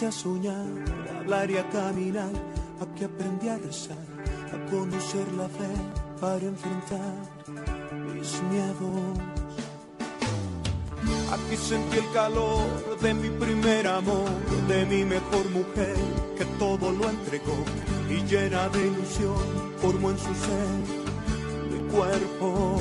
empecé a soñar, a hablar y a caminar, aquí aprendí a rezar, a conocer la fe para enfrentar mis miedos. Aquí sentí el calor de mi primer amor, de mi mejor mujer, que todo lo entregó y llena de ilusión formó en su ser mi cuerpo.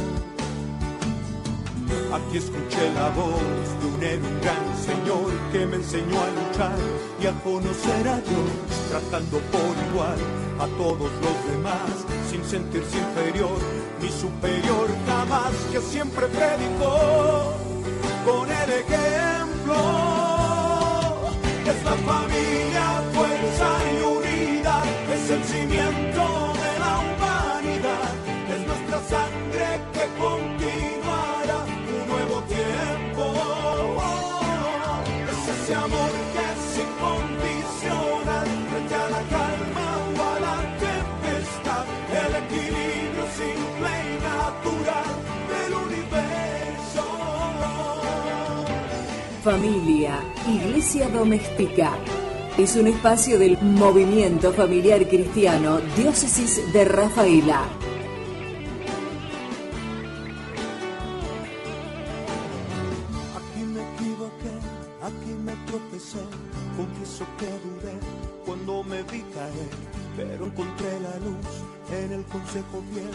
Aquí escuché la voz de un héroe, un gran señor que me enseñó a luchar y a conocer a Dios, tratando por igual a todos los demás, sin sentirse inferior ni superior jamás, que siempre predicó con el ejemplo. Es la familia, fuerza y unidad, es el cimiento de la humanidad, es nuestra sangre que continuará un nuevo tiempo. Es ese amor que es incondicional, frente a la calma o a la tempestad, el equilibrio simple y natural del universo. Familia, Iglesia Doméstica. Es un espacio del Movimiento Familiar Cristiano, Diócesis de Rafaela. Aquí me equivoqué, aquí me tropecé, confieso que dudé cuando me vi caer, pero encontré la luz en el consejo fiel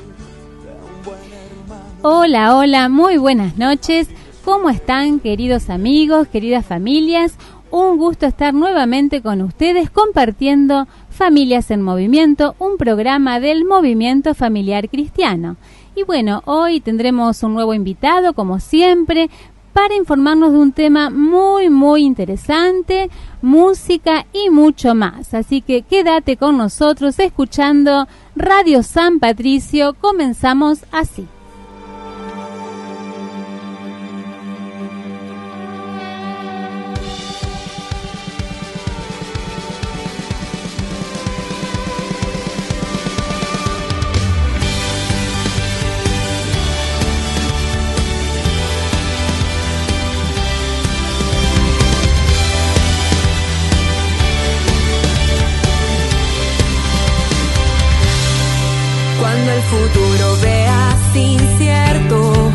de un buen hermano. Hola, hola, muy buenas noches. ¿Cómo están, queridos amigos, queridas familias? Un gusto estar nuevamente con ustedes compartiendo Familias en Movimiento, un programa del Movimiento Familiar Cristiano. Y bueno, hoy tendremos un nuevo invitado, como siempre, para informarnos de un tema muy, muy interesante, música y mucho más. Así que quédate con nosotros escuchando Radio San Patricio. Comenzamos así. Cuando el futuro veas incierto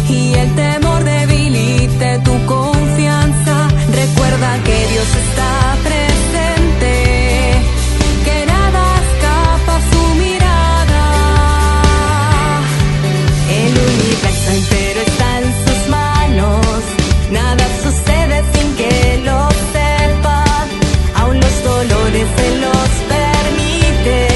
y el temor debilite tu confianza, recuerda que Dios está presente, que nada escapa a su mirada. El universo entero está en sus manos, nada sucede sin que lo sepa, aún los dolores se los permite.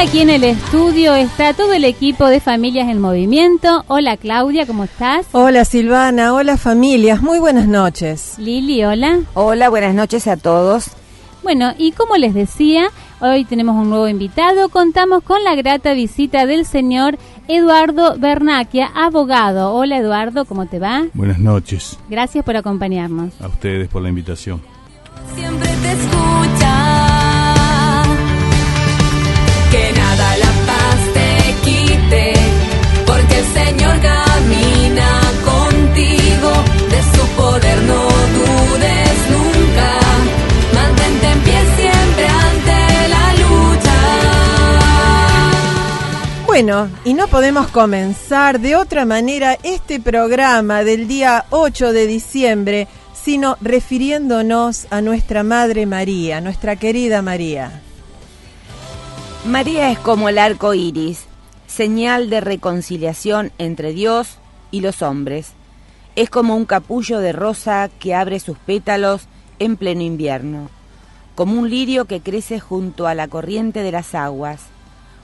Aquí en el estudio está todo el equipo de Familias en Movimiento. Hola Claudia, ¿cómo estás? Hola Silvana, hola familias, muy buenas noches. Lili, hola. Hola, buenas noches a todos. Bueno, y como les decía, hoy tenemos un nuevo invitado. Contamos con la grata visita del señor Eduardo Bernacchia, abogado. Hola Eduardo, ¿cómo te va? Buenas noches. Gracias por acompañarnos. A ustedes por la invitación. Siempre te escucha. Que nada la paz te quite, porque el Señor camina contigo, de su poder no dudes nunca, mantente en pie siempre ante la lucha. Bueno, y no podemos comenzar de otra manera este programa del día 8 de diciembre, sino refiriéndonos a nuestra Madre María, nuestra querida María. María es como el arco iris, señal de reconciliación entre Dios y los hombres. Es como un capullo de rosa que abre sus pétalos en pleno invierno, como un lirio que crece junto a la corriente de las aguas,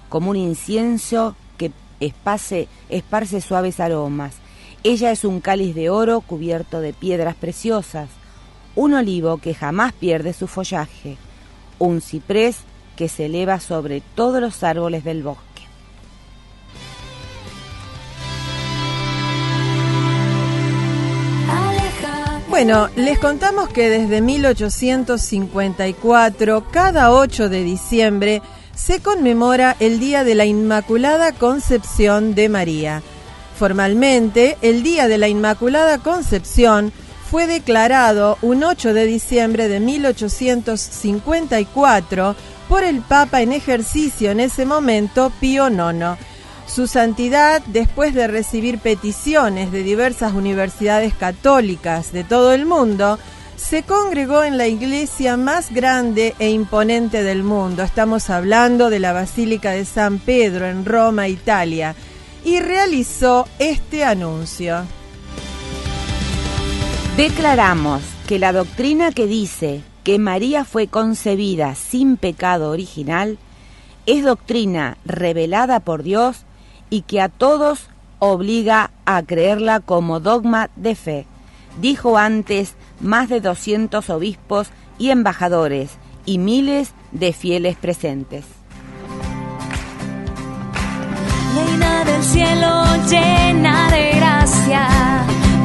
como un incienso que esparce suaves aromas. Ella es un cáliz de oro cubierto de piedras preciosas, un olivo que jamás pierde su follaje, un ciprés que se eleva sobre todos los árboles del bosque. Bueno, les contamos que desde 1854, cada 8 de diciembre, se conmemora el Día de la Inmaculada Concepción de María. Formalmente, el Día de la Inmaculada Concepción fue declarado un 8 de diciembre de 1854 por el Papa en ejercicio en ese momento, Pío IX. Su santidad, después de recibir peticiones de diversas universidades católicas de todo el mundo, se congregó en la iglesia más grande e imponente del mundo. Estamos hablando de la Basílica de San Pedro en Roma, Italia, y realizó este anuncio. Declaramos que la doctrina que dice que María fue concebida sin pecado original es doctrina revelada por Dios y que a todos obliga a creerla como dogma de fe, dijo antes más de 200 obispos y embajadores y miles de fieles presentes. Reina del cielo, llena de gracia,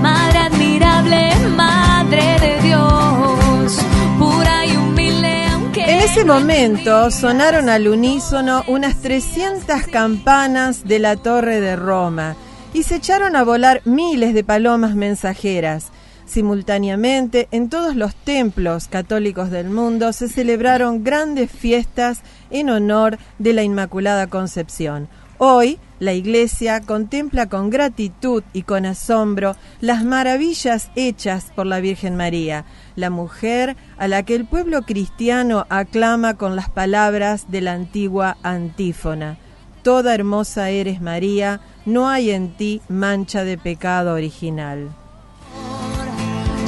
Madre admirable, Madre de Dios, pura y humilde, aunque... En ese momento sonaron al unísono unas 300 campanas de la Torre de Roma y se echaron a volar miles de palomas mensajeras. Simultáneamente, en todos los templos católicos del mundo se celebraron grandes fiestas en honor de la Inmaculada Concepción. Hoy, la Iglesia contempla con gratitud y con asombro las maravillas hechas por la Virgen María, la mujer a la que el pueblo cristiano aclama con las palabras de la antigua antífona: Toda hermosa eres María, no hay en ti mancha de pecado original.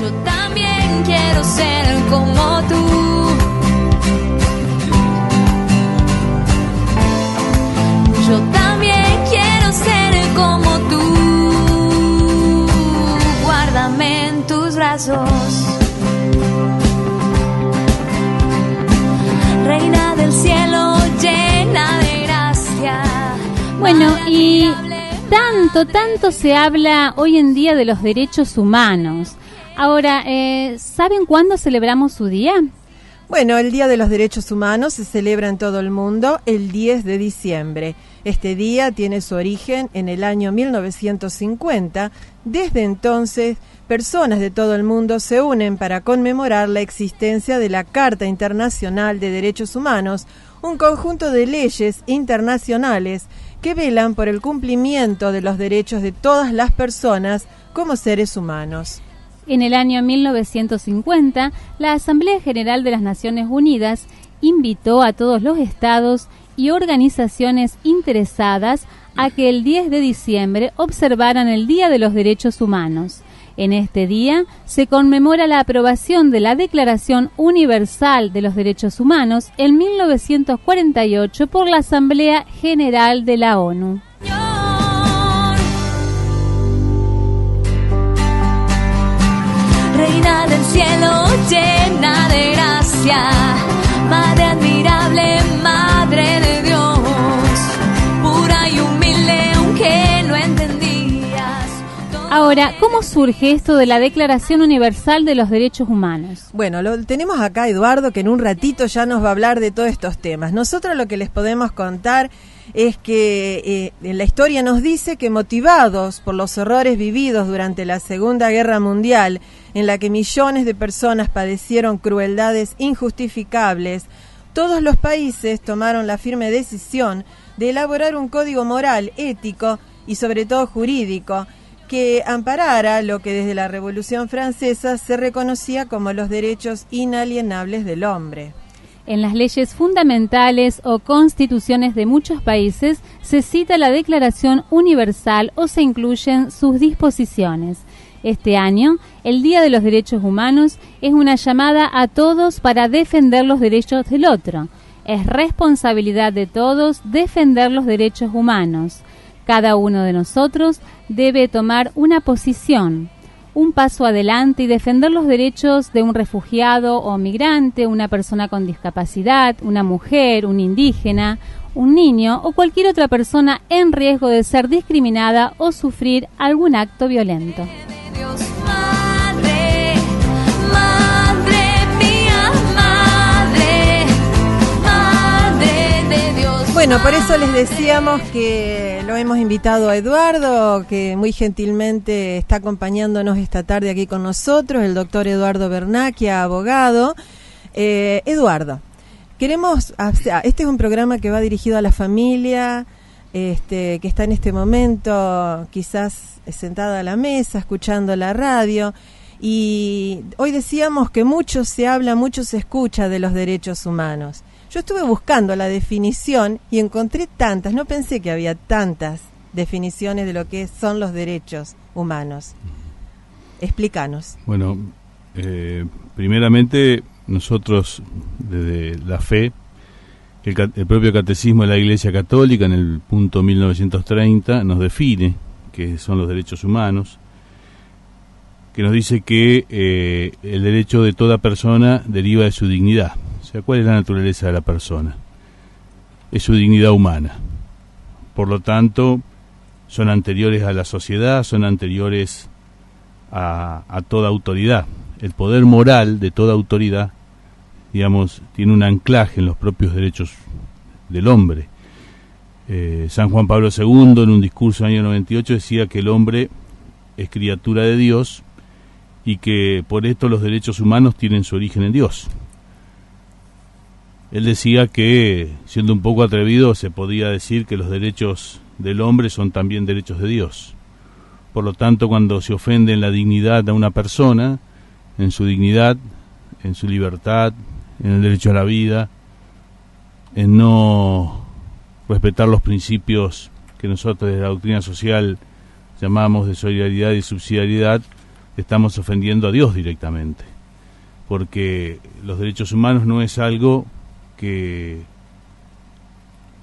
Yo también quiero ser como tú. Yo también quiero ser como tú. Guárdame en tus brazos. Reina del cielo, llena de gracia. Bueno, y tanto se habla hoy en día de los derechos humanos. Ahora, ¿saben cuándo celebramos su día? Bueno, el Día de los Derechos Humanos se celebra en todo el mundo el 10 de diciembre. Este día tiene su origen en el año 1950. Desde entonces, personas de todo el mundo se unen para conmemorar la existencia de la Carta Internacional de Derechos Humanos, un conjunto de leyes internacionales que velan por el cumplimiento de los derechos de todas las personas como seres humanos. En el año 1950, la Asamblea General de las Naciones Unidas invitó a todos los estados y organizaciones interesadas a que el 10 de diciembre observaran el Día de los Derechos Humanos. En este día se conmemora la aprobación de la Declaración Universal de los Derechos Humanos en 1948 por la Asamblea General de la ONU. Reina del cielo, llena de gracia, Madre admirable, Madre de Dios, pura y humilde, aunque no entendías. Ahora, ¿cómo surge esto de la Declaración Universal de los Derechos Humanos? Bueno, lo tenemos acá Eduardo, que en un ratito ya nos va a hablar de todos estos temas. Nosotros lo que les podemos contar es que en la historia nos dice que, motivados por los horrores vividos durante la Segunda Guerra Mundial, en la que millones de personas padecieron crueldades injustificables, todos los países tomaron la firme decisión de elaborar un código moral, ético y sobre todo jurídico que amparara lo que desde la Revolución Francesa se reconocía como los derechos inalienables del hombre. En las leyes fundamentales o constituciones de muchos países se cita la Declaración Universal o se incluyen sus disposiciones. Este año, el Día de los Derechos Humanos es una llamada a todos para defender los derechos del otro. Es responsabilidad de todos defender los derechos humanos. Cada uno de nosotros debe tomar una posición, un paso adelante y defender los derechos de un refugiado o migrante, una persona con discapacidad, una mujer, un indígena, un niño o cualquier otra persona en riesgo de ser discriminada o sufrir algún acto violento. Dios, Madre, Bueno, por eso les decíamos que lo hemos invitado a Eduardo, que muy gentilmente está acompañándonos esta tarde aquí con nosotros, el doctor Eduardo Bernacchia, abogado. Eduardo, este es un programa que va dirigido a la familia, que está en este momento quizás sentada a la mesa, escuchando la radio, y hoy decíamos que mucho se habla, mucho se escucha de los derechos humanos. Yo estuve buscando la definición y encontré tantas, no pensé que había tantas definiciones de lo que son los derechos humanos. Explícanos. Bueno, primeramente nosotros desde la fe, el propio Catecismo de la Iglesia Católica en el punto 1930 nos define qué son los derechos humanos, que nos dice que el derecho de toda persona deriva de su dignidad. O sea, ¿cuál es la naturaleza de la persona? Es su dignidad humana. Por lo tanto, son anteriores a la sociedad, son anteriores a toda autoridad. El poder moral de toda autoridad, digamos, tiene un anclaje en los propios derechos del hombre. San Juan Pablo II, en un discurso en el año 98, decía que el hombre es criatura de Dios y que por esto los derechos humanos tienen su origen en Dios. Él decía que, siendo un poco atrevido, se podía decir que los derechos del hombre son también derechos de Dios. Por lo tanto, cuando se ofende en la dignidad a una persona, en su dignidad, en su libertad, en el derecho a la vida, en no respetar los principios que nosotros desde la doctrina social llamamos de solidaridad y subsidiariedad, estamos ofendiendo a Dios directamente. Porque los derechos humanos no es algo que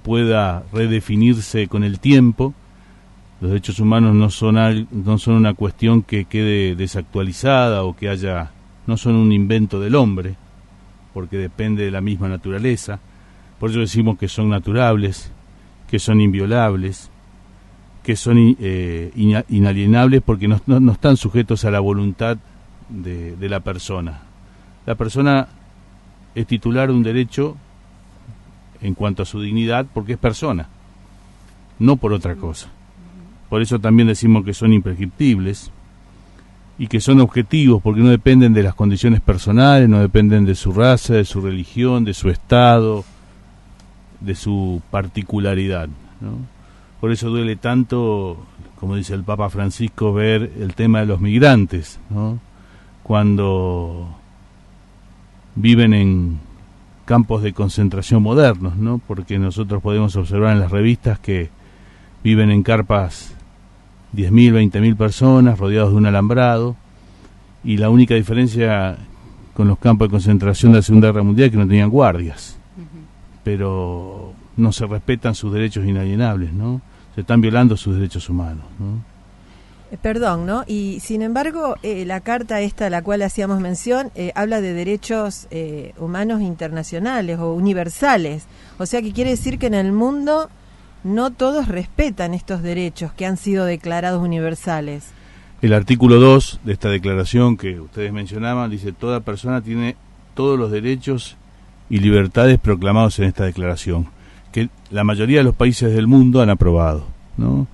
pueda redefinirse con el tiempo. Los derechos humanos no son una cuestión que quede desactualizada o que no son un invento del hombre, porque depende de la misma naturaleza. Por eso decimos que son naturables, que son inviolables, que son inalienables, porque no están sujetos a la voluntad de la persona. La persona es titular de un derecho en cuanto a su dignidad porque es persona, no por otra cosa. Por eso también decimos que son imprescriptibles y que son objetivos, porque no dependen de las condiciones personales, no dependen de su raza, de su religión, de su estado, de su particularidad, ¿no? Por eso duele tanto, como dice el Papa Francisco, ver el tema de los migrantes, ¿no? Cuando viven en campos de concentración modernos, ¿no? Porque nosotros podemos observar en las revistas que viven en carpas 10.000, 20.000 personas rodeados de un alambrado, y la única diferencia con los campos de concentración de la Segunda Guerra Mundial es que no tenían guardias, pero no se respetan sus derechos inalienables, ¿no? Se están violando sus derechos humanos, ¿no? Perdón, ¿no? Y sin embargo, la carta esta a la cual hacíamos mención habla de derechos humanos internacionales o universales. O sea que quiere decir que en el mundo no todos respetan estos derechos que han sido declarados universales. El artículo 2 de esta declaración que ustedes mencionaban dice: toda persona tiene todos los derechos y libertades proclamados en esta declaración, que la mayoría de los países del mundo han aprobado, ¿no?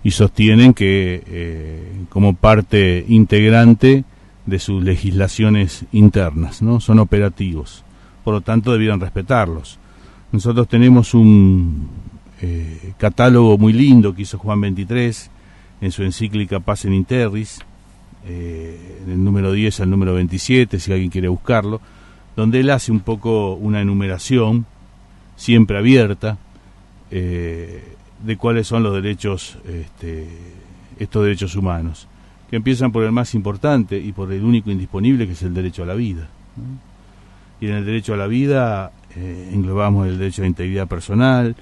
Y sostienen que como parte integrante de sus legislaciones internas, ¿no? Son operativos, por lo tanto debieran respetarlos. Nosotros tenemos un catálogo muy lindo que hizo Juan XXIII en su encíclica Pacem in Terris, en el número 10 al número 27, si alguien quiere buscarlo, donde él hace un poco una enumeración, siempre abierta, de cuáles son los derechos, estos derechos humanos, que empiezan por el más importante y por el único indisponible, que es el derecho a la vida, ¿no? Y en el derecho a la vida englobamos el derecho a la integridad personal,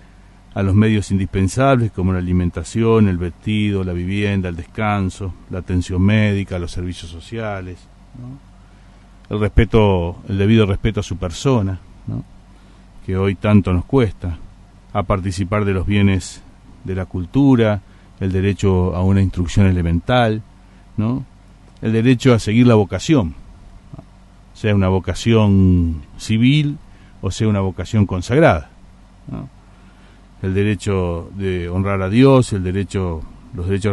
a los medios indispensables como la alimentación, el vestido, la vivienda, el descanso, la atención médica, los servicios sociales, ¿no? El debido respeto a su persona, ¿no? Que hoy tanto nos cuesta, a participar de los bienes de la cultura, el derecho a una instrucción elemental, ¿no? El derecho a seguir la vocación, ¿no? Sea una vocación civil o sea una vocación consagrada, ¿no? el derecho de honrar a Dios, los derechos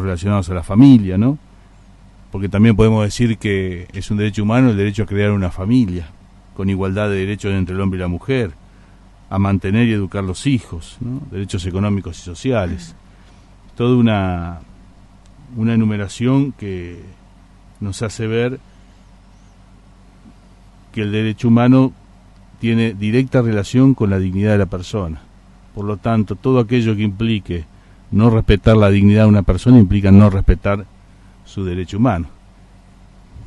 relacionados a la familia, ¿no? Porque también podemos decir que es un derecho humano el derecho a crear una familia, con igualdad de derechos entre el hombre y la mujer, a mantener y educar los hijos, ¿no? Derechos económicos y sociales. Toda una enumeración que nos hace ver que el derecho humano tiene directa relación con la dignidad de la persona. Por lo tanto, todo aquello que implique no respetar la dignidad de una persona implica no respetar su derecho humano.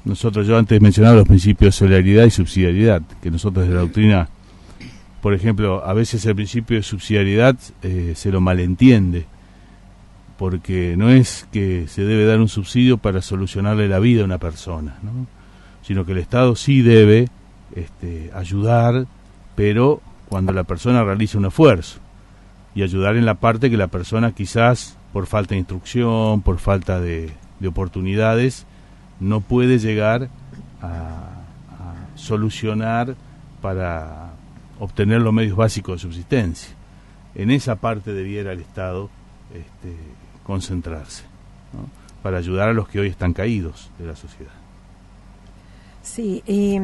Yo antes mencionaba los principios de solidaridad y subsidiariedad, que nosotros de la doctrina, por ejemplo, a veces el principio de subsidiariedad se lo malentiende, porque no es que se debe dar un subsidio para solucionarle la vida a una persona, ¿no? Sino que el Estado sí debe ayudar, pero cuando la persona realiza un esfuerzo, y ayudar en la parte que la persona quizás por falta de instrucción, por falta de oportunidades, no puede llegar a solucionar para obtener los medios básicos de subsistencia. En esa parte debiera el Estado concentrarse, ¿no? Para ayudar a los que hoy están caídos de la sociedad. Sí, y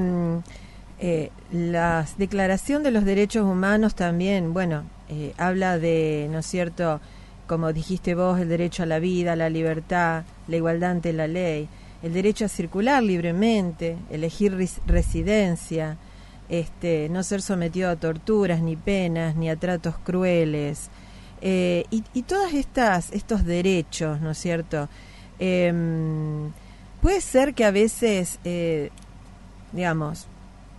la Declaración de los Derechos Humanos también, habla de, ¿no es cierto?, como dijiste vos, el derecho a la vida, a la libertad, la igualdad ante la ley, el derecho a circular libremente, elegir residencia, no ser sometido a torturas, ni penas, ni a tratos crueles, y todos estos derechos, ¿no es cierto? Puede ser que a veces,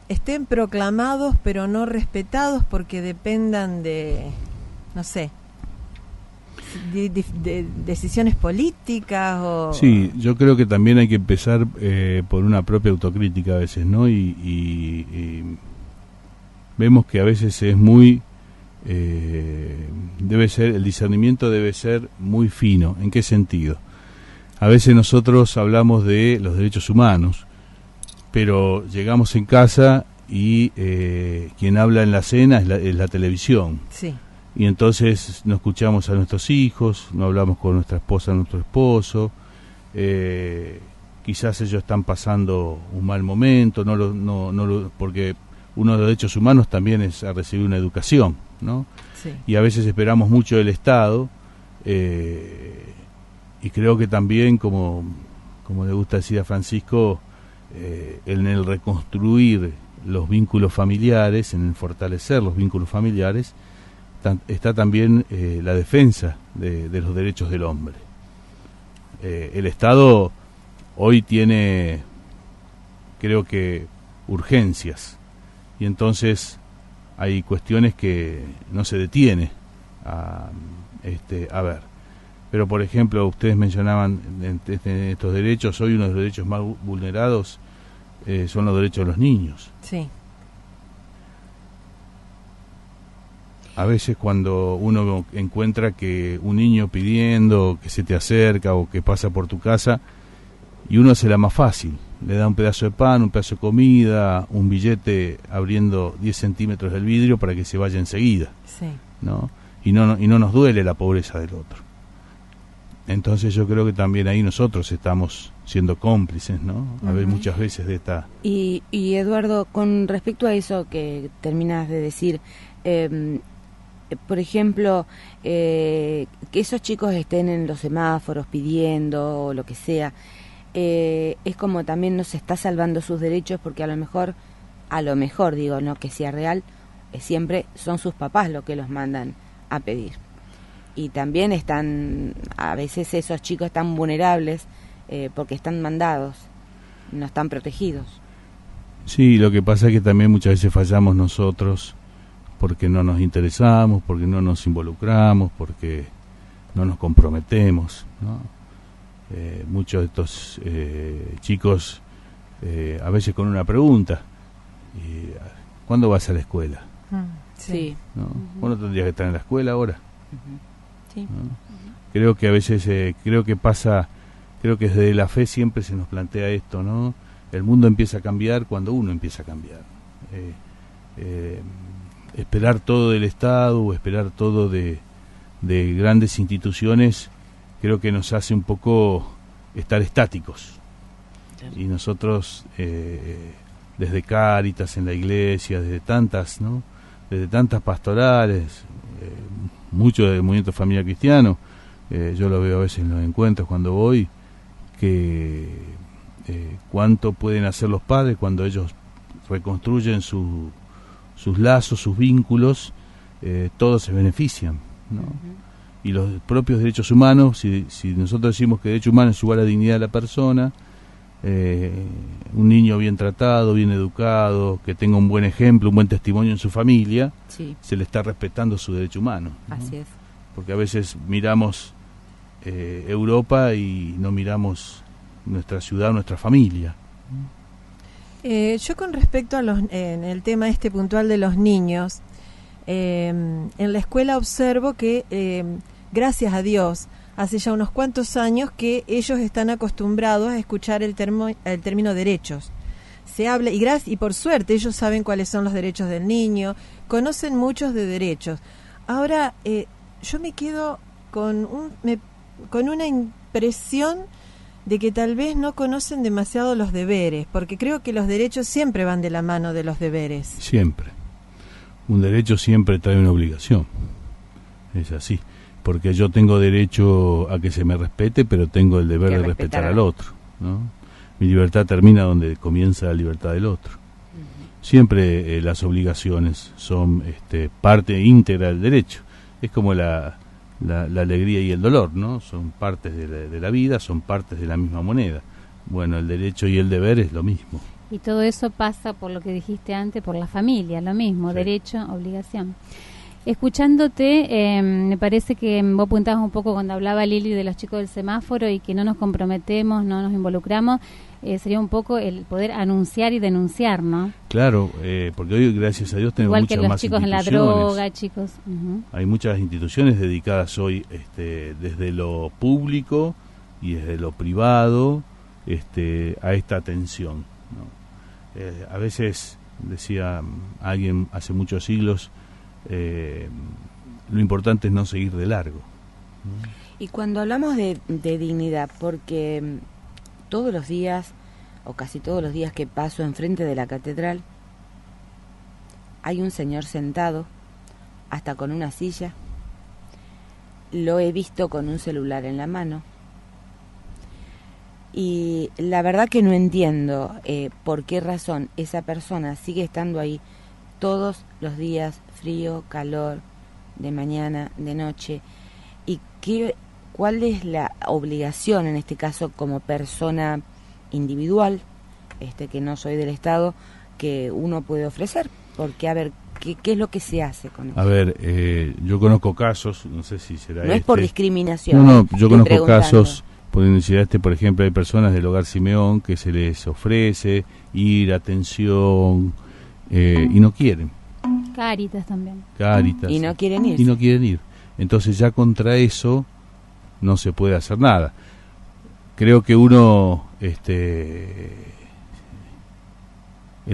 estén proclamados pero no respetados porque dependan de, no sé, de decisiones políticas o... Sí, yo creo que también hay que empezar por una propia autocrítica a veces, ¿no? Y vemos que a veces es muy... el discernimiento debe ser muy fino. ¿En qué sentido? A veces nosotros hablamos de los derechos humanos, pero llegamos en casa y quien habla en la cena es la televisión. Sí. Y entonces no escuchamos a nuestros hijos, no hablamos con nuestra esposa, nuestro esposo, quizás ellos están pasando un mal momento, porque uno de los derechos humanos también es a recibir una educación, ¿no? Sí. Y a veces esperamos mucho del Estado, y creo que también, como le gusta decir a Francisco, en el reconstruir los vínculos familiares, en el fortalecer los vínculos familiares, está también la defensa de los derechos del hombre. El Estado hoy tiene, creo que, urgencias, y entonces hay cuestiones que no se detiene a ver. Pero, por ejemplo, ustedes mencionaban estos derechos. Hoy uno de los derechos más vulnerados son los derechos de los niños. Sí. A veces cuando uno encuentra que un niño pidiendo, que se te acerca o que pasa por tu casa, y uno hace la más fácil, le da un pedazo de pan, un pedazo de comida, un billete abriendo 10 centímetros del vidrio para que se vaya enseguida, sí, ¿no? Y no nos duele la pobreza del otro. Entonces yo creo que también ahí nosotros estamos siendo cómplices, ¿no? A ver, muchas veces de esta... Y Eduardo, con respecto a eso que terminas de decir, por ejemplo, que esos chicos estén en los semáforos pidiendo o lo que sea, es como también nos está salvando sus derechos, porque a lo mejor digo, no que sea real, siempre son sus papás los que los mandan a pedir. Y también a veces esos chicos están vulnerables porque están mandados, no están protegidos. Sí, lo que pasa es que también muchas veces fallamos nosotros porque no nos interesamos, porque no nos involucramos, porque no nos comprometemos, ¿no? Muchos de estos chicos, a veces con una pregunta, ¿cuándo vas a la escuela? Sí. ¿No? ¿Vos no tendrías que estar en la escuela ahora? Sí. ¿No? Creo que a veces, creo que desde la fe siempre se nos plantea esto, ¿no? El mundo empieza a cambiar cuando uno empieza a cambiar. Esperar todo del Estado o esperar todo de de grandes instituciones creo que nos hace un poco estar estáticos. Y nosotros, desde Cáritas en la iglesia, desde tantas pastorales, mucho del movimiento familiar cristiano, yo lo veo a veces en los encuentros cuando voy, que cuánto pueden hacer los padres cuando ellos reconstruyen sus lazos, sus vínculos, todos se benefician, ¿no? Y los propios derechos humanos, si nosotros decimos que derecho humano es igual a la dignidad de la persona, un niño bien tratado, bien educado, que tenga un buen ejemplo, un buen testimonio en su familia, sí, se le está respetando su derecho humano, ¿no? Así es. Porque a veces miramos Europa y no miramos nuestra ciudad, nuestra familia. Yo con respecto a en el tema puntual de los niños, en la escuela observo que gracias a Dios hace ya unos cuantos años que ellos están acostumbrados a escuchar el término derechos. Se habla, y por suerte ellos saben cuáles son los derechos del niño, conocen muchos de derechos. Ahora, yo me quedo con una impresión de que tal vez no conocen demasiado los deberes, porque creo que los derechos siempre van de la mano de los deberes. Siempre. Un derecho siempre trae una obligación. Es así. Porque yo tengo derecho a que se me respete, pero tengo el deber de respetar al otro, ¿no? Mi libertad termina donde comienza la libertad del otro. Siempre las obligaciones son parte íntegra del derecho. Es como la alegría y el dolor, ¿no? Son partes de la vida, son partes de la misma moneda. Bueno, el derecho y el deber es lo mismo. Y todo eso pasa por lo que dijiste antes, por la familia, lo mismo, sí. Derecho, obligación. Escuchándote, me parece que vos apuntabas un poco cuando hablaba Lili de los chicos del semáforo y que no nos comprometemos, no nos involucramos, sería un poco el poder anunciar y denunciar, ¿no? Claro, porque hoy, gracias a Dios, tenemos muchas más instituciones. Igual que los chicos en la droga, chicos. Hay muchas instituciones dedicadas hoy, desde lo público y desde lo privado, a esta atención, ¿no? A veces, decía alguien hace muchos siglos, lo importante es no seguir de largo. Y cuando hablamos de dignidad, porque todos los días, o casi todos los días que paso enfrente de la catedral, hay un señor sentado, hasta con una silla, lo he visto con un celular en la mano, y la verdad que no entiendo por qué razón esa persona sigue estando ahí todos los días, frío, calor, de mañana, de noche, y cuál es la obligación en este caso como persona individual, que no soy del Estado, que uno puede ofrecer, porque a ver, ¿qué es lo que se hace con eso? A ver, yo conozco casos, no sé si será no es por discriminación. No, yo conozco casos, por necesidad por ejemplo, hay personas del Hogar Simeón que se les ofrece ir, atención, y no quieren. Cáritas también. Cáritas. Y no quieren ir. Y no quieren ir. Entonces ya contra eso no se puede hacer nada. Creo que uno, el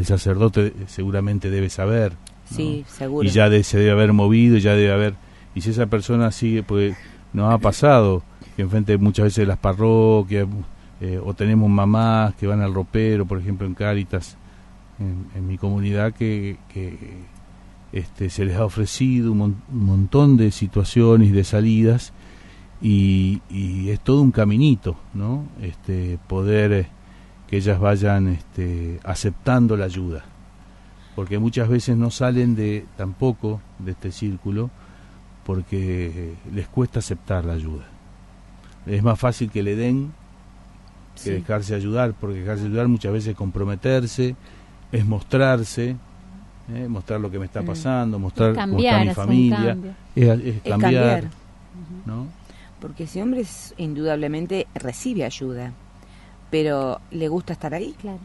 sacerdote seguramente debe saber, ¿no? Sí, seguro. Y ya se debe haber movido, ya debe haber. Y si esa persona sigue, pues nos ha pasado que enfrente muchas veces de las parroquias, o tenemos mamás que van al ropero, por ejemplo en Cáritas, en mi comunidad, que se les ha ofrecido un montón de situaciones y de salidas, y es todo un caminito, ¿no? Poder que ellas vayan aceptando la ayuda, porque muchas veces no salen tampoco de este círculo porque les cuesta aceptar la ayuda. Es más fácil que le den que dejarse ayudar, porque dejarse ayudar muchas veces es comprometerse, es mostrarse, mostrar lo que me está pasando, mostrar cómo está mi familia, es cambiar, ¿no? Porque ese hombre indudablemente recibe ayuda, pero ¿le gusta estar ahí? Claro.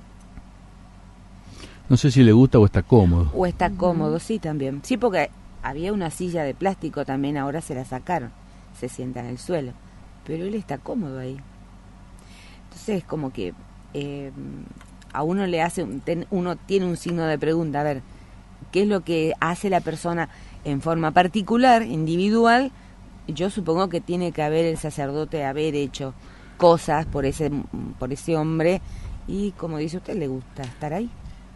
No sé si le gusta o está cómodo. O está cómodo, sí, también. Sí, porque había una silla de plástico también, ahora se la sacaron, se sienta en el suelo, pero él está cómodo ahí. Entonces es como que a uno le hace, uno tiene un signo de pregunta, a ver, ¿qué es lo que hace la persona en forma particular, individual, yo supongo que tiene que haber el sacerdote haber hecho cosas por ese hombre, y como dice usted, le gusta estar ahí.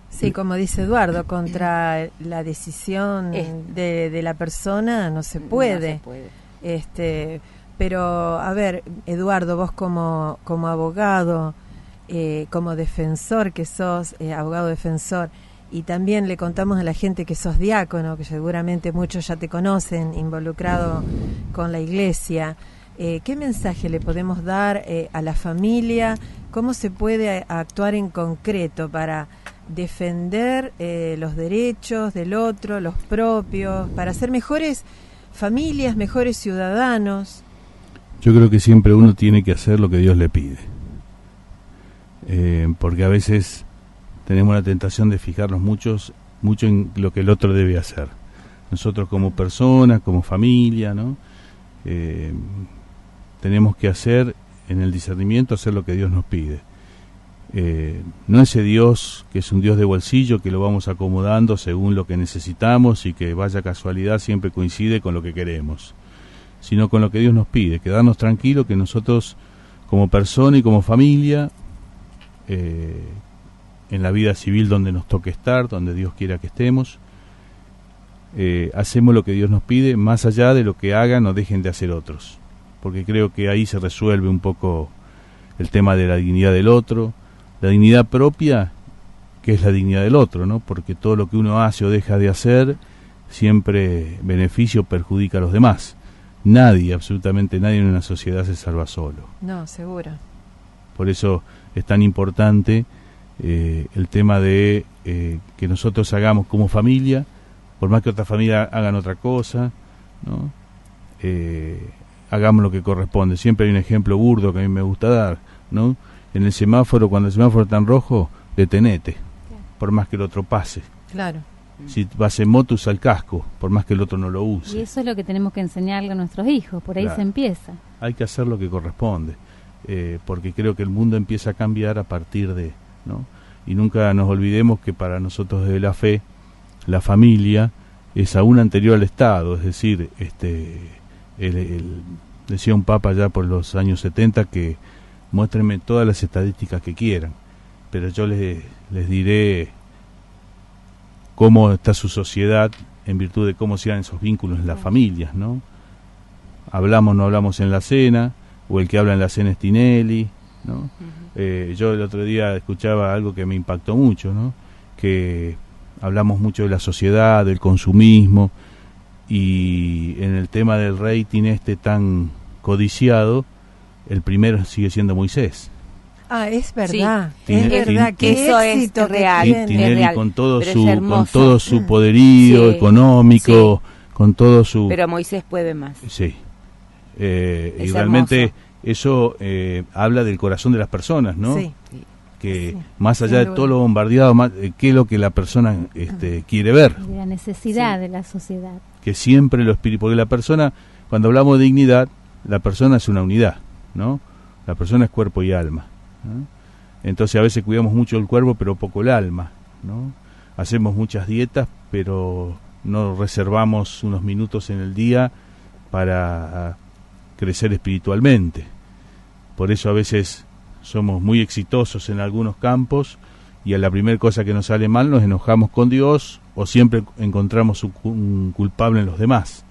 Sí, como dice Eduardo, contra la decisión de la persona no se puede. No se puede. Pero, a ver, Eduardo, vos como abogado, como defensor que sos, abogado defensor, y también le contamos a la gente que sos diácono, que seguramente muchos ya te conocen, involucrado con la iglesia. ¿Qué mensaje le podemos dar a la familia? ¿Cómo se puede actuar en concreto para defender los derechos del otro, los propios, para ser mejores familias, mejores ciudadanos? Yo creo que siempre uno tiene que hacer lo que Dios le pide, porque a veces tenemos la tentación de fijarnos mucho en lo que el otro debe hacer. Nosotros como personas, como familia, ¿no? Tenemos que hacer en el discernimiento, hacer lo que Dios nos pide. No ese Dios que es un Dios de bolsillo, que lo vamos acomodando según lo que necesitamos y que vaya casualidad siempre coincide con lo que queremos, sino con lo que Dios nos pide, quedarnos tranquilos que nosotros como persona y como familia, en la vida civil donde nos toque estar, donde Dios quiera que estemos, hacemos lo que Dios nos pide, más allá de lo que hagan o dejen de hacer otros, porque creo que ahí se resuelve un poco el tema de la dignidad del otro, la dignidad propia, que es la dignidad del otro, ¿no? Porque todo lo que uno hace o deja de hacer siempre beneficia o perjudica a los demás. Nadie, absolutamente nadie en una sociedad se salva solo. No, seguro. Por eso es tan importante el tema de que nosotros hagamos como familia, por más que otra familia hagan otra cosa, ¿no? Hagamos lo que corresponde. Siempre hay un ejemplo burdo que a mí me gusta dar, ¿no? En el semáforo, cuando el semáforo está en rojo, detenete, por más que el otro pase. Claro. Si vas en moto, usa el casco, por más que el otro no lo use. Y eso es lo que tenemos que enseñarle a nuestros hijos, por ahí Claro. se empieza. Hay que hacer lo que corresponde, porque creo que el mundo empieza a cambiar a partir de, ¿no? Y nunca nos olvidemos que para nosotros desde la fe, la familia es aún anterior al Estado, es decir, decía un papa ya por los años 70 que muéstrenme todas las estadísticas que quieran, pero yo les diré cómo está su sociedad en virtud de cómo se dan esos vínculos en las familias, ¿no? Hablamos, no hablamos en la cena, o el que habla en la cena es Tinelli, ¿no? Yo el otro día escuchaba algo que me impactó mucho, ¿no? Que hablamos mucho de la sociedad, del consumismo, y en el tema del rating tan codiciado, el primero sigue siendo Moisés. Ah, es verdad, Sí. es verdad, que eso éxito es que real. tiene. Tinelli real, con todo pero es su hermoso. con todo su poderío Sí, económico, con todo su Pero Moisés puede más. sí. Y Es realmente hermoso. eso habla del corazón de las personas, ¿no? Sí. Que Sí, más allá sin de duda. todo lo bombardeado, qué es lo que la persona quiere ver, De la necesidad de la sociedad. que siempre lo espíritu, porque la persona, cuando hablamos de dignidad, la persona es una unidad, ¿no? La persona es cuerpo y alma, ¿no? Entonces a veces cuidamos mucho el cuerpo pero poco el alma, ¿no? Hacemos muchas dietas pero no reservamos unos minutos en el día para crecer espiritualmente. Por eso a veces somos muy exitosos en algunos campos y a la primera cosa que nos sale mal nos enojamos con Dios o siempre encontramos un culpable en los demás.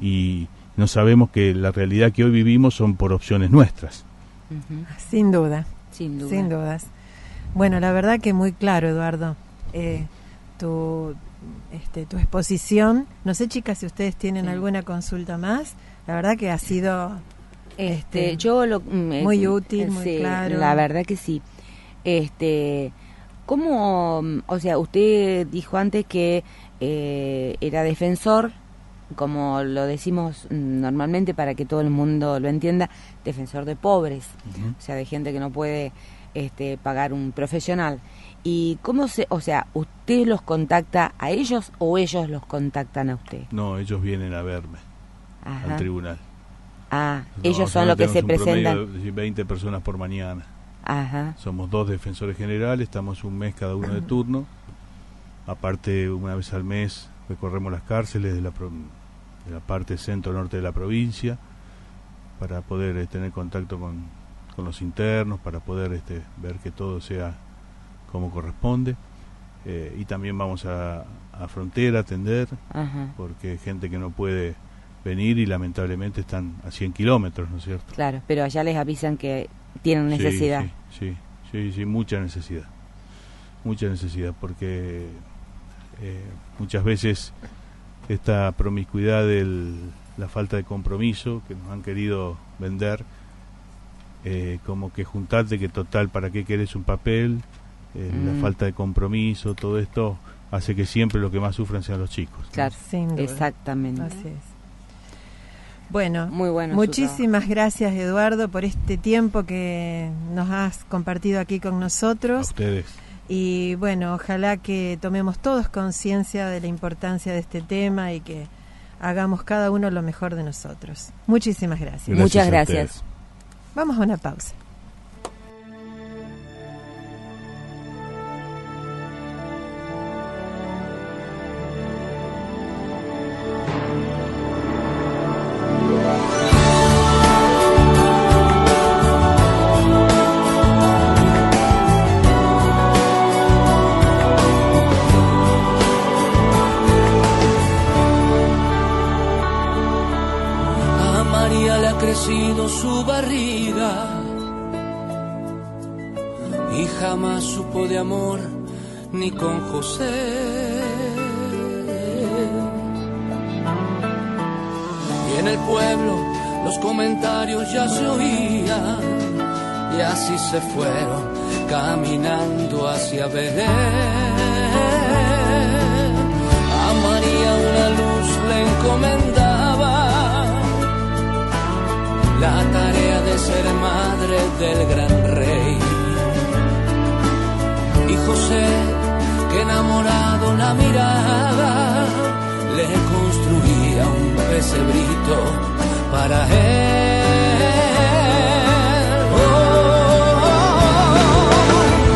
Y no sabemos que la realidad que hoy vivimos son por opciones nuestras. Ujú. Sin duda, Sin duda. sin dudas. Bueno, la verdad que muy claro, Eduardo. Tu exposición. No sé, chicas, si ustedes tienen Sí. alguna consulta más. La verdad que ha sido Yo muy útil, muy sí, claro. La verdad que sí. ¿Cómo, o sea, usted dijo antes que era defensor, como lo decimos normalmente para que todo el mundo lo entienda, defensor de pobres, o sea, de gente que no puede pagar un profesional. ¿Y cómo usted los contacta a ellos o ellos los contactan a usted? No, ellos vienen a verme Ajá. al tribunal. Ah, No, ellos son los que se tenemos un promedio presentan. de 20 personas por mañana. Ajá. Somos 2 defensores generales, estamos un mes cada uno de turno. Aparte, una vez al mes recorremos las cárceles la parte centro-norte de la provincia, para poder tener contacto con los internos, para poder ver que todo sea como corresponde. Y también vamos a Frontera a atender, porque hay gente que no puede venir y lamentablemente están a 100 kilómetros, ¿no es cierto? Claro, pero allá les avisan que tienen necesidad. Sí, mucha necesidad, porque muchas veces esta promiscuidad, la falta de compromiso que nos han querido vender, como que juntarte, que total, ¿para qué querés un papel? La falta de compromiso, todo esto hace que siempre los que más sufran sean los chicos, ¿no? Claro, exactamente. Así es. Bueno, muy bueno, muchísimas gracias, Eduardo, por este tiempo que nos has compartido aquí con nosotros. A ustedes. Y bueno, ojalá que tomemos todos conciencia de la importancia de este tema y que hagamos cada uno lo mejor de nosotros. Muchísimas gracias. Muchas gracias. Vamos a una pausa. Su barriga y jamás supo de amor ni con José. Y en el pueblo los comentarios ya se oían y así se fueron caminando hacia Belén. A María una luz le encomendaba la tarea de ser madre del gran rey. Y José, que enamorado la miraba, le construía un pesebrito para él.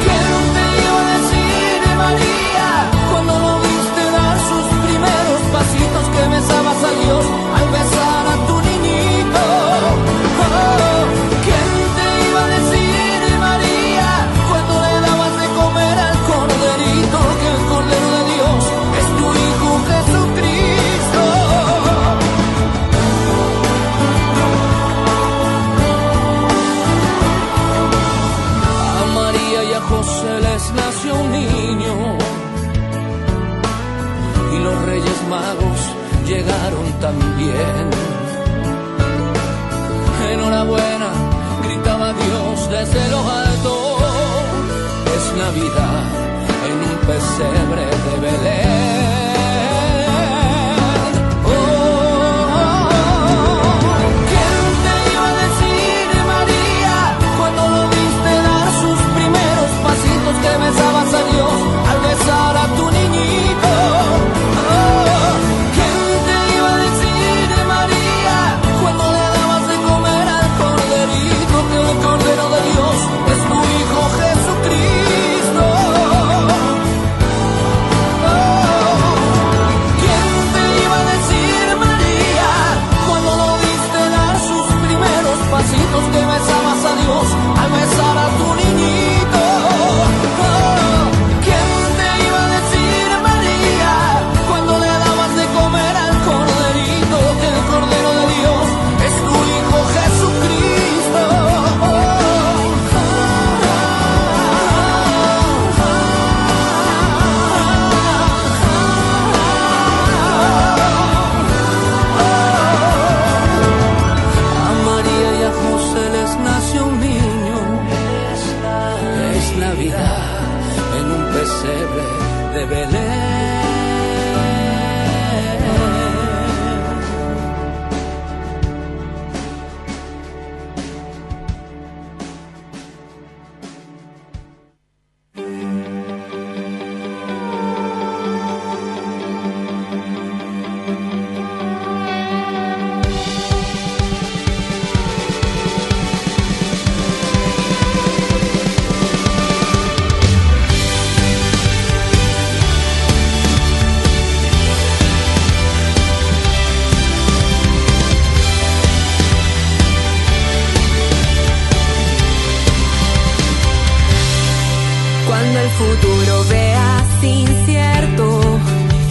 ¿Quién te iba a decir, María, cuando lo viste dar sus primeros pasitos, que besabas a Dios al besar a tu niñito? ¿Quién te iba a decir, María, cuando le dabas de comer al corderito, que el Cordero de Dios es tu Hijo Jesucristo? A María y a José les nació un niño y los Reyes Magos llegaron también. Enhorabuena, gritaba Dios desde lo alto, es Navidad en un pesebre de Belén. ¿Quién te iba a decir, María, cuando lo viste dar sus primeros pasitos, que besabas a Dios al besar a tu niñito? ¿Quién te iba a decir, María, cuando le dabas de comer al corderito, que el Cordero de Dios es tu Hijo Jesucristo? ¿Quién te iba a decir, María, cuando lo viste dar sus primeros pasitos, que besabas a Dios al besar a tu niñito? ¿Quién te iba a decir, María, cuando le dabas de comer al corderito, que el Cordero de Dios es tu Hijo Jesucristo? A María y a José les futuro veas incierto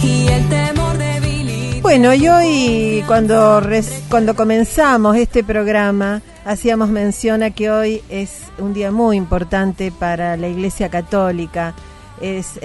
y el temor debilita. Bueno, y hoy cuando comenzamos este programa hacíamos mención a que hoy es un día muy importante para la Iglesia Católica. Es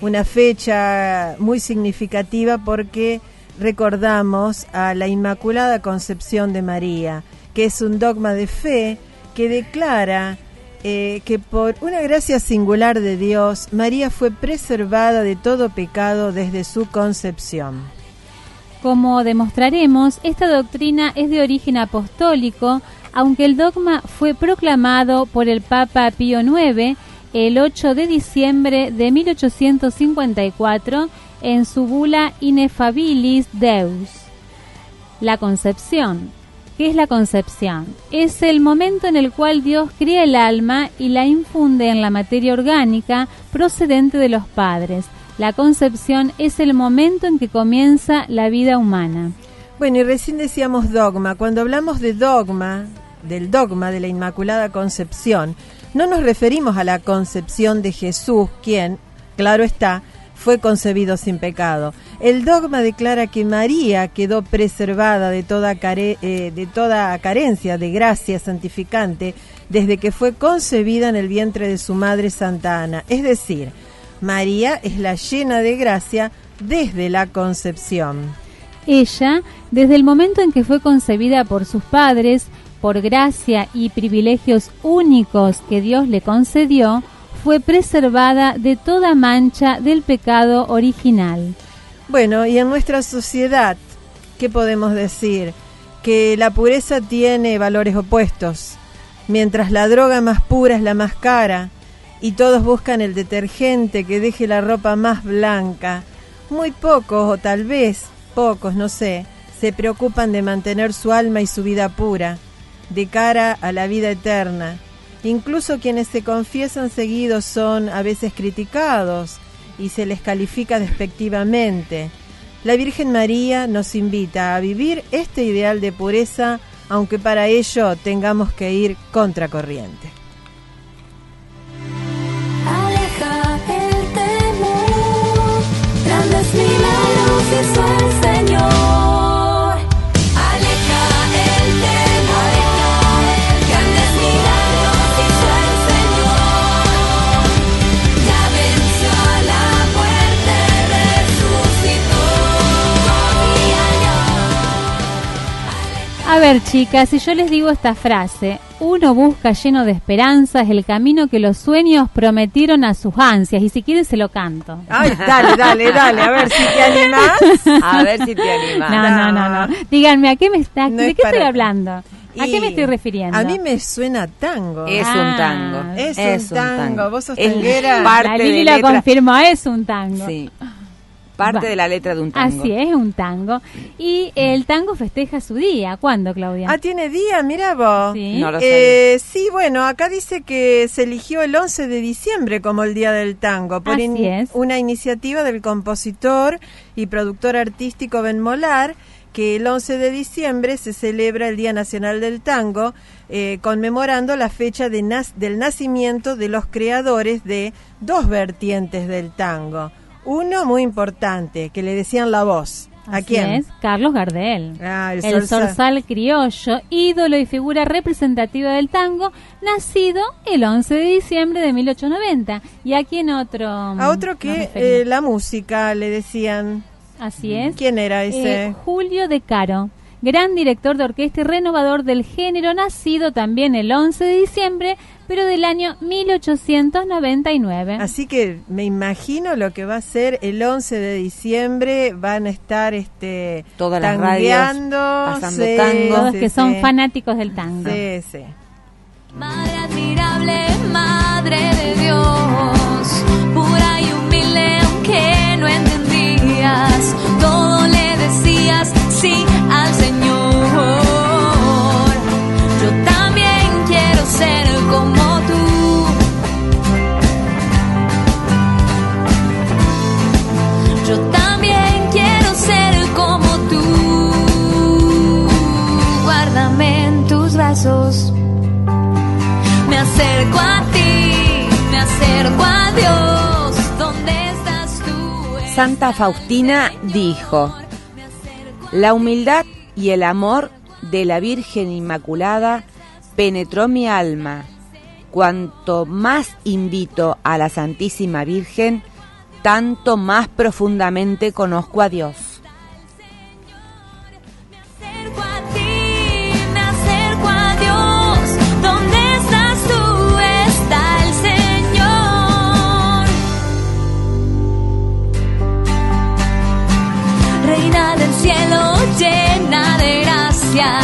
una fecha muy significativa porque recordamos a la Inmaculada Concepción de María, que es un dogma de fe que declara que por una gracia singular de Dios, María fue preservada de todo pecado desde su concepción. Como demostraremos, esta doctrina es de origen apostólico, aunque el dogma fue proclamado por el Papa Pío IX el 8 de diciembre de 1854 en su bula Ineffabilis Deus. La concepción. ¿Qué es la concepción? Es el momento en el cual Dios crea el alma y la infunde en la materia orgánica procedente de los padres. La concepción es el momento en que comienza la vida humana. Bueno, y recién decíamos dogma. Cuando hablamos de dogma, del dogma de la Inmaculada Concepción, no nos referimos a la concepción de Jesús, quien, claro está, fue concebido sin pecado. El dogma declara que María quedó preservada de toda carencia de gracia santificante desde que fue concebida en el vientre de su madre Santa Ana. Es decir, María es la llena de gracia desde la concepción. Ella, desde el momento en que fue concebida por sus padres, por gracia y privilegios únicos que Dios le concedió, fue preservada de toda mancha del pecado original. Bueno, y en nuestra sociedad, ¿qué podemos decir? Que la pureza tiene valores opuestos. Mientras la droga más pura es la más cara, y todos buscan el detergente que deje la ropa más blanca, muy pocos, o tal vez pocos, no sé, se preocupan de mantener su alma y su vida pura, de cara a la vida eterna. Incluso quienes se confiesan seguidos son a veces criticados y se les califica despectivamente. La Virgen María nos invita a vivir este ideal de pureza, aunque para ello tengamos que ir contracorriente. Aleja el temor, grandes milagros hizo el Señor. A ver, chicas, si yo les digo esta frase: uno busca lleno de esperanzas el camino que los sueños prometieron a sus ansias, y si quieres se lo canto. Ay, dale, a ver si te animás. A ver si te animás. No. Díganme, ¿a qué me está? No ¿De es qué para- estoy hablando? ¿A qué me estoy refiriendo? A mí me suena tango. Es un tango. Es un tango. ¿Vos sos Es tanguera? parte La de Lili lo letra. confirmó, es un tango. Sí. Parte Va. de la letra de un tango. Así es, un tango. Y el tango festeja su día. ¿Cuándo, Claudia? Ah, tiene día, mira vos. Sí. No lo sabía. Sí, bueno, acá dice que se eligió el 11 de diciembre como el Día del Tango, por Así es. una iniciativa del compositor y productor artístico Ben Molar, que el 11 de diciembre se celebra el Día Nacional del Tango, conmemorando la fecha del nacimiento de los creadores de dos vertientes del tango. Uno muy importante, que le decían La Voz. ¿A Así quién? es, Carlos Gardel. Ah, el el zorzal. zorzal criollo, ídolo y figura representativa del tango, nacido el 11 de diciembre de 1890. ¿Y a quién otro? A otro nos que referimos? la música le decían. Así es. ¿Quién era ese? Julio De Caro, gran director de orquesta y renovador del género, nacido también el 11 de diciembre, pero del año 1899. Así que me imagino lo que va a ser el 11 de diciembre. Van a estar todas las radios tangueando, pasando sí, tango. Todos sí, que son sí. fanáticos del tango. Sí, sí. Madre admirable, Madre de Dios, pura y humilde aunque no entendías, todo le decías sí al Señor. Yo también quiero ser como tú. Yo también quiero ser como tú. Guárdame en tus brazos. Me acerco a ti, me acerco acerco a Dios. ¿Dónde estás tú? Santa Faustina dijo: la humildad y el amor de la Virgen Inmaculada penetró mi alma. Cuanto más invito a la Santísima Virgen, tanto más profundamente conozco a Dios. Cielo llena de gracia,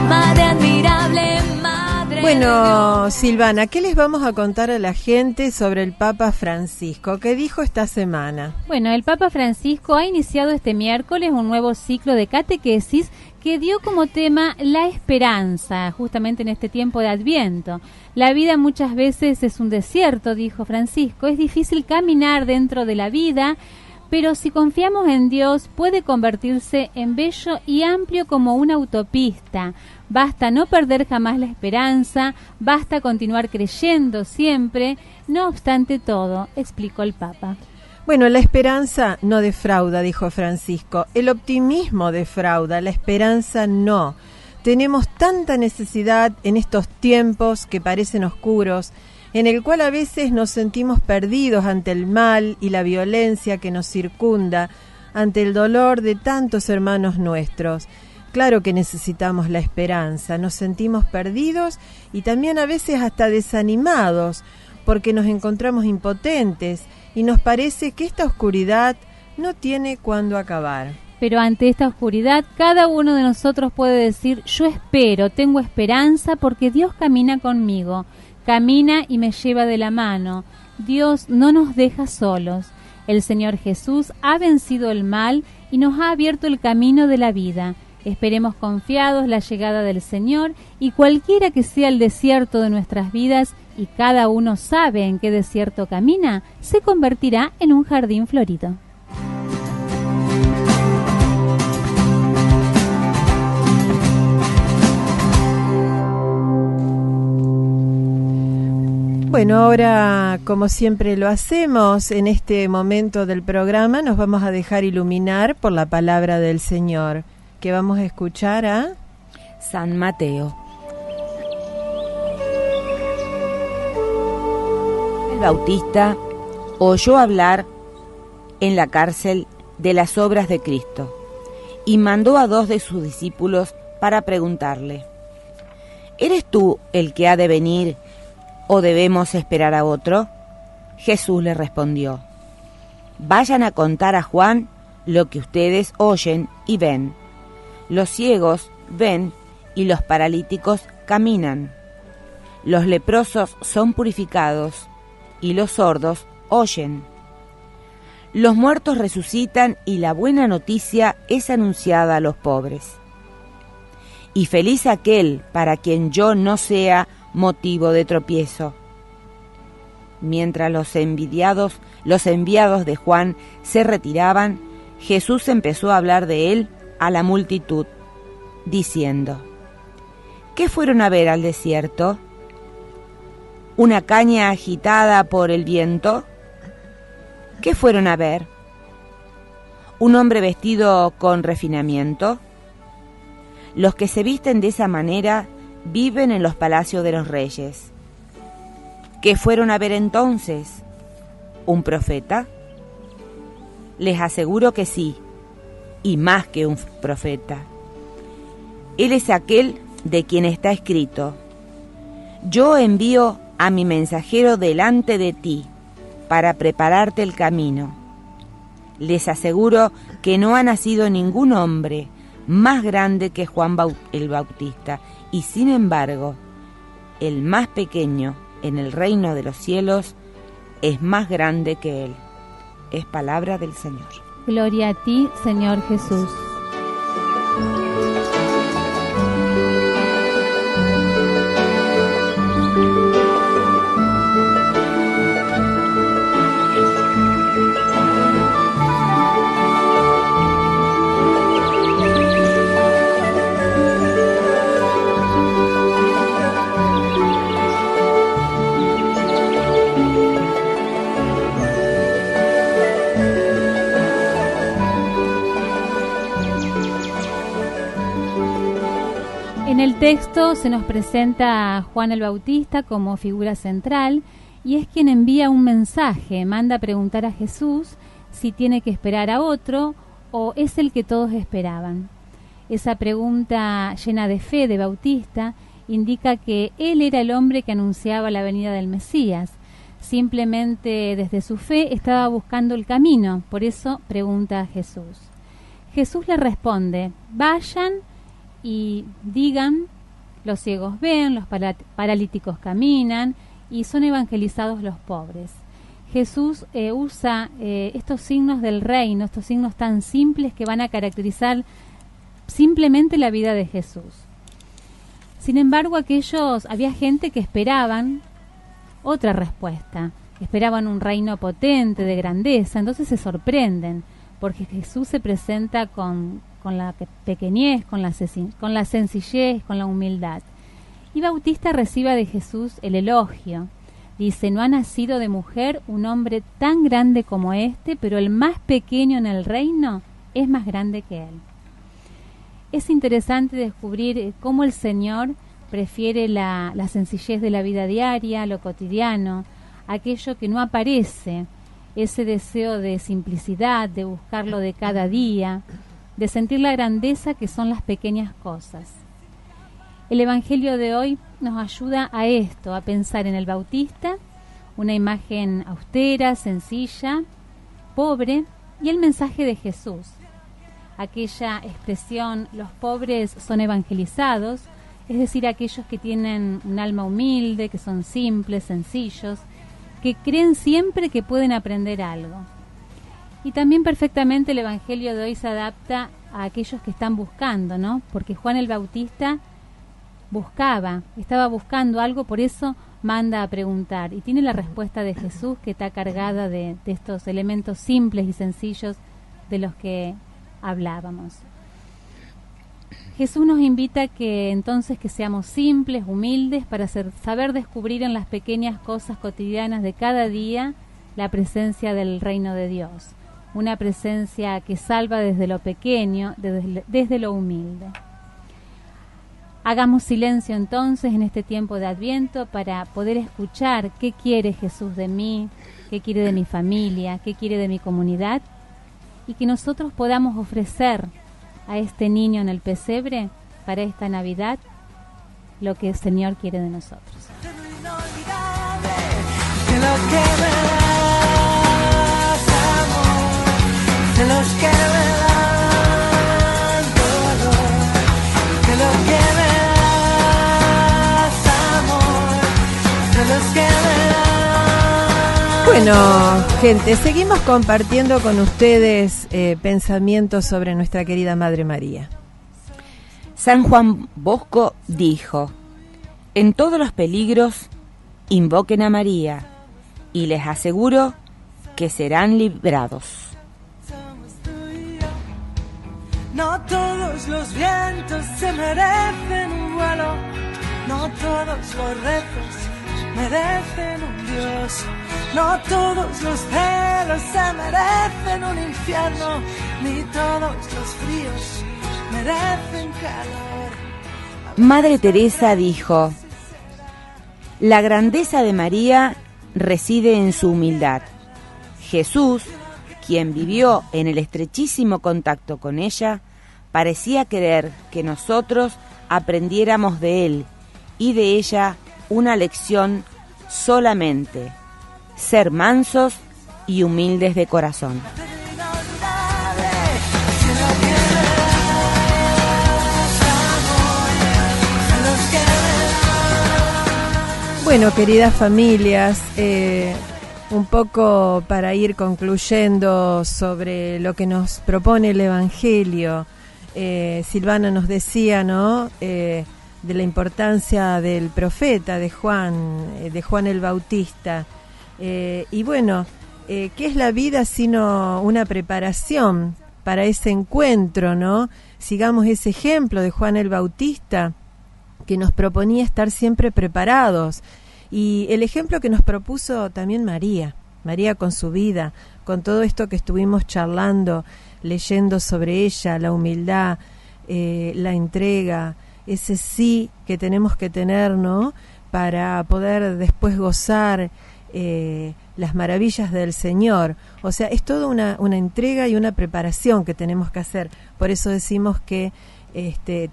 Madre admirable, Madre. Bueno, Silvana, ¿qué les vamos a contar a la gente sobre el Papa Francisco? ¿Qué dijo esta semana? Bueno, el Papa Francisco ha iniciado este miércoles un nuevo ciclo de catequesis que dio como tema la esperanza, justamente en este tiempo de Adviento. La vida muchas veces es un desierto, dijo Francisco, es difícil caminar dentro de la vida, pero si confiamos en Dios puede convertirse en bello y amplio como una autopista. Basta no perder jamás la esperanza, basta continuar creyendo siempre, no obstante todo, explicó el Papa. Bueno, la esperanza no defrauda, dijo Francisco. El optimismo defrauda, la esperanza no. Tenemos tanta necesidad en estos tiempos que parecen oscuros, en el cual a veces nos sentimos perdidos ante el mal y la violencia que nos circunda, ante el dolor de tantos hermanos nuestros. Claro que necesitamos la esperanza, nos sentimos perdidos y también a veces hasta desanimados, porque nos encontramos impotentes y nos parece que esta oscuridad no tiene cuándo acabar. Pero ante esta oscuridad, cada uno de nosotros puede decir: yo espero, tengo esperanza porque Dios camina conmigo. Camina y me lleva de la mano. Dios no nos deja solos. El Señor Jesús ha vencido el mal y nos ha abierto el camino de la vida. Esperemos confiados la llegada del Señor y cualquiera que sea el desierto de nuestras vidas, y cada uno sabe en qué desierto camina, se convertirá en un jardín florido. Bueno, ahora, como siempre lo hacemos en este momento del programa, nos vamos a dejar iluminar por la palabra del Señor, que vamos a escuchar a San Mateo. El Bautista oyó hablar en la cárcel de las obras de Cristo y mandó a 2 de sus discípulos para preguntarle: ¿eres tú el que ha de venir o debemos esperar a otro? Jesús le respondió: vayan a contar a Juan lo que ustedes oyen y ven. Los ciegos ven y los paralíticos caminan. Los leprosos son purificados y los sordos oyen. Los muertos resucitan y la buena noticia es anunciada a los pobres. Y feliz aquel para quien yo no sea motivo de tropiezo. Mientras los enviados de Juan se retiraban, Jesús empezó a hablar de él a la multitud, diciendo: ¿qué fueron a ver al desierto? ¿Una caña agitada por el viento? ¿Qué fueron a ver? ¿Un hombre vestido con refinamiento? Los que se visten de esa manera viven en los palacios de los reyes. ¿Qué fueron a ver entonces? ¿Un profeta? Les aseguro que sí, y más que un profeta. Él es aquel de quien está escrito: yo envío a mi mensajero delante de ti para prepararte el camino. Les aseguro que no ha nacido ningún hombre más grande que Juan el Bautista, y sin embargo, el más pequeño en el reino de los cielos es más grande que él. Es palabra del Señor. Gloria a ti, Señor Jesús. texto se nos presenta a Juan el Bautista como figura central y es quien envía un mensaje, manda a preguntar a Jesús si tiene que esperar a otro o es el que todos esperaban. Esa pregunta llena de fe de Bautista indica que él era el hombre que anunciaba la venida del Mesías. Simplemente desde su fe estaba buscando el camino, por eso pregunta a Jesús. Jesús le responde: vayan y digan, los ciegos ven, los paralíticos caminan y son evangelizados los pobres. Jesús usa estos signos del reino, estos signos tan simples que van a caracterizar simplemente la vida de Jesús. Sin embargo, había gente que esperaban otra respuesta, esperaban un reino potente, de grandeza, entonces se sorprenden, porque Jesús se presenta con la pequeñez, con la sencillez, con la humildad. Y Bautista recibe de Jesús el elogio. Dice: no ha nacido de mujer un hombre tan grande como este, pero el más pequeño en el reino es más grande que él. Es interesante descubrir cómo el Señor prefiere la sencillez de la vida diaria, lo cotidiano, aquello que no aparece, ese deseo de simplicidad, de buscarlo de cada día, de sentir la grandeza que son las pequeñas cosas. El Evangelio de hoy nos ayuda a esto, a pensar en el Bautista, una imagen austera, sencilla, pobre, y el mensaje de Jesús. Aquella expresión, los pobres son evangelizados, es decir, aquellos que tienen un alma humilde, que son simples, sencillos, que creen siempre que pueden aprender algo. Y también perfectamente el Evangelio de hoy se adapta a aquellos que están buscando, ¿no? Porque Juan el Bautista estaba buscando algo, por eso manda a preguntar. Y tiene la respuesta de Jesús, que está cargada de estos elementos simples y sencillos de los que hablábamos. Jesús nos invita que seamos simples, humildes, para saber descubrir en las pequeñas cosas cotidianas de cada día la presencia del reino de Dios. Una presencia que salva desde lo pequeño, desde lo humilde. Hagamos silencio entonces en este tiempo de Adviento para poder escuchar qué quiere Jesús de mí, qué quiere de mi familia, qué quiere de mi comunidad, y que nosotros podamos ofrecer a este niño en el pesebre para esta Navidad lo que el Señor quiere de nosotros. De los que me dan dolor, de los que me das amor, de los que me dan. Bueno, gente, seguimos compartiendo con ustedes pensamientos sobre nuestra querida Madre María. San Juan Bosco dijo: en todos los peligros invoquen a María y les aseguro que serán librados. No todos los vientos se merecen un vuelo, no todos los rezos merecen un Dios, no todos los celos se merecen un infierno, ni todos los fríos merecen calor. Madre Teresa dijo: la grandeza de María reside en su humildad. Jesús, quien vivió en el estrechísimo contacto con ella, parecía querer que nosotros aprendiéramos de él y de ella una lección solamente: ser mansos y humildes de corazón. Bueno, queridas familias, un poco para ir concluyendo sobre lo que nos propone el Evangelio. Silvana nos decía, ¿no?, de la importancia del profeta, de Juan el Bautista. Y bueno, ¿qué es la vida sino una preparación para ese encuentro, ¿no? Sigamos ese ejemplo de Juan el Bautista, que nos proponía estar siempre preparados. Y el ejemplo que nos propuso también María con su vida, con todo esto que estuvimos charlando, leyendo sobre ella, la humildad, la entrega, ese sí que tenemos que tener, ¿no? Para poder después gozar las maravillas del Señor. O sea, es toda una entrega y una preparación que tenemos que hacer. Por eso decimos que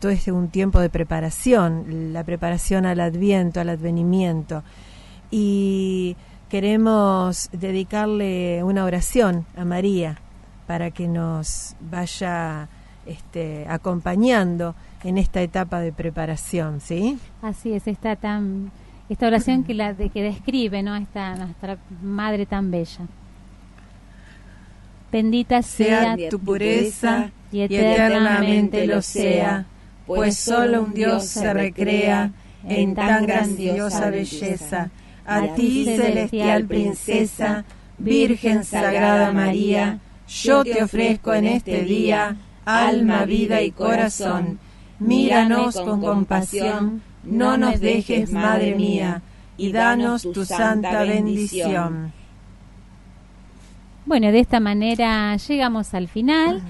todo es un tiempo de preparación, la preparación al Adviento, al advenimiento. Y queremos dedicarle una oración a María para que nos vaya acompañando en esta etapa de preparación, ¿sí? Así es, esta oración que describe, ¿no? Esta nuestra madre tan bella. Bendita sea tu pureza y eternamente lo sea, pues solo un Dios se recrea en tan grandiosa belleza. A ti, celestial princesa, Virgen Sagrada María, yo te ofrezco en este día alma, vida y corazón. Míranos con compasión, no nos dejes, Madre mía, y danos tu santa bendición. Bueno, de esta manera llegamos al final.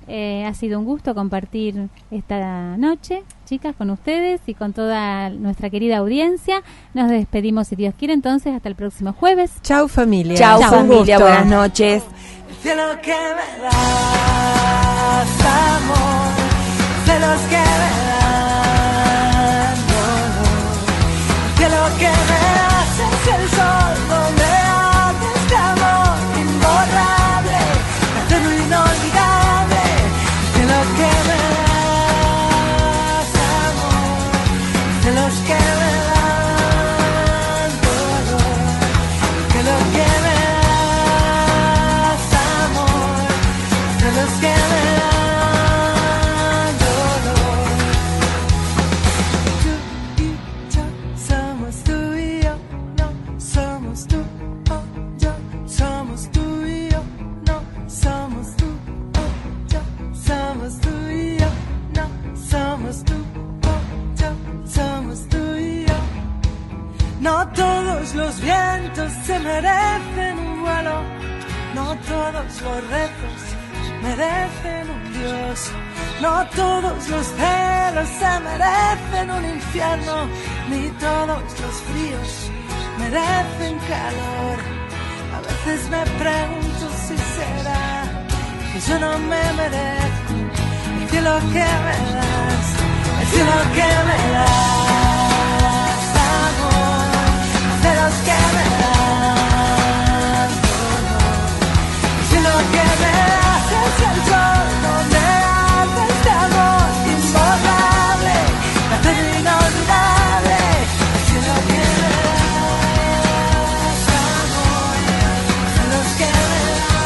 Ha sido un gusto compartir esta noche, chicas, con ustedes y con toda nuestra querida audiencia. Nos despedimos, si Dios quiere, entonces hasta el próximo jueves. Chau, familia. Chau, familia. Buenas noches. De lo que me das, amor, de los que me dan, de lo que me das es el sol donde arde este amor imborrable, eterno e inolvidable. De lo que me das, amor, de los que me dan dolor, de lo que me los que me dan dolor. Tú y yo somos tú y yo, no somos tú o yo, somos tú y yo, no somos tú o yo, somos tú y yo, no somos tú o yo, somos tú y yo. No todos los vientos se merecen un vuelo, no todos los rezos merecen un Dios, no todos los celos se merecen un infierno, ni todos los fríos merecen calor. A veces me pregunto si será que yo no me merezco el cielo que me das, el cielo que me das, amor, de los que me dan dolor, el cielo que me das es el sol donde arde este amor imborrable, eterno e inolvidable. El cielo que me das, amor, de los que me dan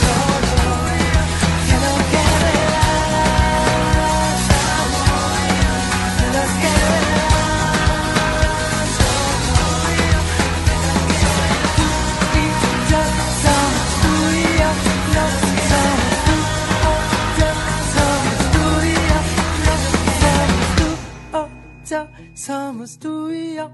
dolor, el cielo que me das, amor, de los que me dan dolor. Tú y yo somos tú y yo. Somos tú y yo.